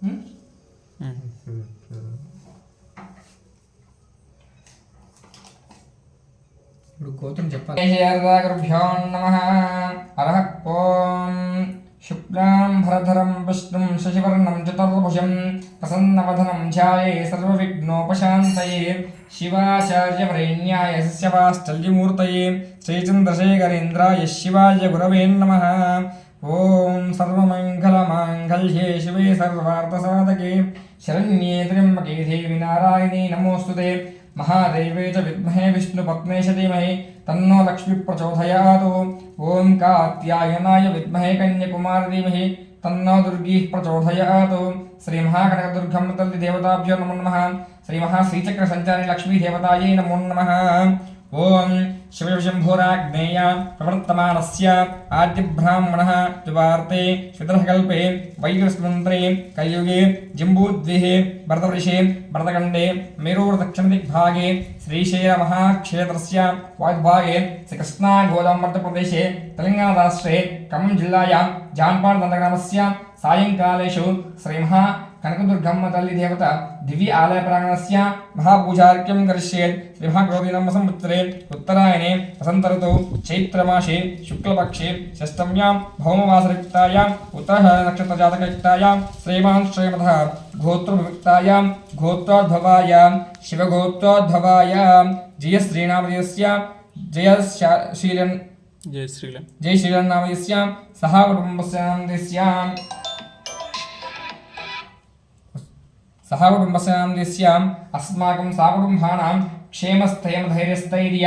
ఇప్పుడు గోత్రం చెప్పాలి. శారదాగురుభ్యో నమః. హరః ఓం. శుక్లాం భరధరం విష్ణుం శశివర్ణం చతుర్భుజం ప్రసన్నవదనం ధ్యాయే సర్వవిఘ్నోపశాంతయే శివాచార్యవరేణ్యాయ శిష్యవాశ్చల్యమూర్తయే శ్రీచంద్రశేఖరేంద్రాయ శివాయ గురవే నమః. ఓం సర్వమంగళమాంగళ్యే శివే సర్వార్థసాధకే శరణ్యే త్ర్యంబకే దేవి నారాయణీ నమోస్తుతే. महादेवे च विद्महे विष्णुपत्ने च धीमहि तन्नो लक्ष्मी प्रचोदयात्. ओं कात्यायनाय विद्महे कन्याकुमारी धीमहि तन्नो दुर्गी प्रचोदयात्. श्री महाकनकदुर्गम्मा तल्ली देवताभ्यो नमो नमः. श्री महाश्रीचक्र संचारिणी लक्ष्मी देवतायै नमो नमः. ओं शिवशंभोराग्नेय प्रवर्तमानस्य आद्यब्राह्मणः द्वार्ते श्वेतकल्पे वैवस्वतन्त्रे कलियुगे जम्बूद्वीपे भरतवर्षे भरतखण्डे मेरुदक्षिणदिग्भागे श्रीशैलमहाक्षेत्रस्य वायुभागे श्रीकृष्णागोदावरीप्रदेशे तेलङ्गानाराष्ट्रे खम्मं जिल्लायां जानपाडनगरग्रामस्य सायंकालेषु श्रीमहा कनकदुर्गम्मा तल्ली देवता दिव्य आलय प्रांगणस्य महापूजार्घ्यं करिष्येत्. श्री महाक्रोधीनाम संवत्सरे उत्तरायणे वसन्त ऋतौ चैत्रमासे शुक्लपक्षे षष्ठम्यां भौमवासरयुक्तायां उत्तरायण नक्षत्रजातकयुक्तायां श्रीमान् श्रीमतः गोत्रोद्भवायां गोत्रोद्भवायां शिवगोत्रोद्भवायां जयश्रीनामधेयस्य जय श्रीलन् नामधेयस्यां सह कुटुम्बस्य नामधेयस्यां सह कुटुम्बस्याम् अस्माकं साकुटुम्बानां क्षेमस्थैर्यधैर्यस्थैर्य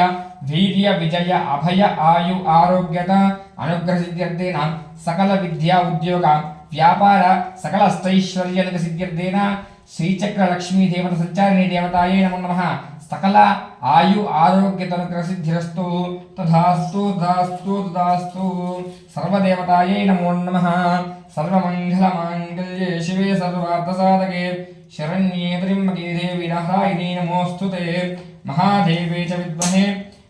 वीर्य विजय अभय आयु आरोग्यता अनुग्रहसिद्ध्यर्थेन सकल विद्या उद्योग व्यापार सकल अष्टैश्वर्यसिद्ध्यर्थेन श्रीचक्र लक्ष्मी देवता संचारिणी देवतायै नमो नमः. सकल आयु आरोग्यतनुग्रहसिद्धिरस्तु तथास्तु तथास्तु तथास्तु. सर्वदेवतायै नमो नमः. सर्वमङ्गलमाङ्गल्ये शिवे सर्वार्थसाधके शरण्ये त्र्यम्बके देवी नारायणी नमोस्तुते. महादेवे च विद्महे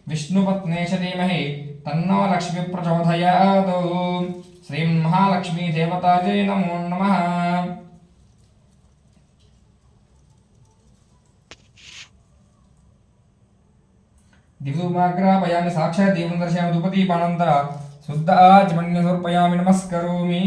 विष्णुपत्ने च धीमहि तन्नो लक्ष्मी प्रचोदयात्. श्री महालक्ष्मी देवतायै नमो नमः. दिवुमाग्रापयामि साक्षात् देवं दर्शयामि धूपदीपानन्तरा शुद्ध आचमन्यं समर्पयामि नमस्करोमि.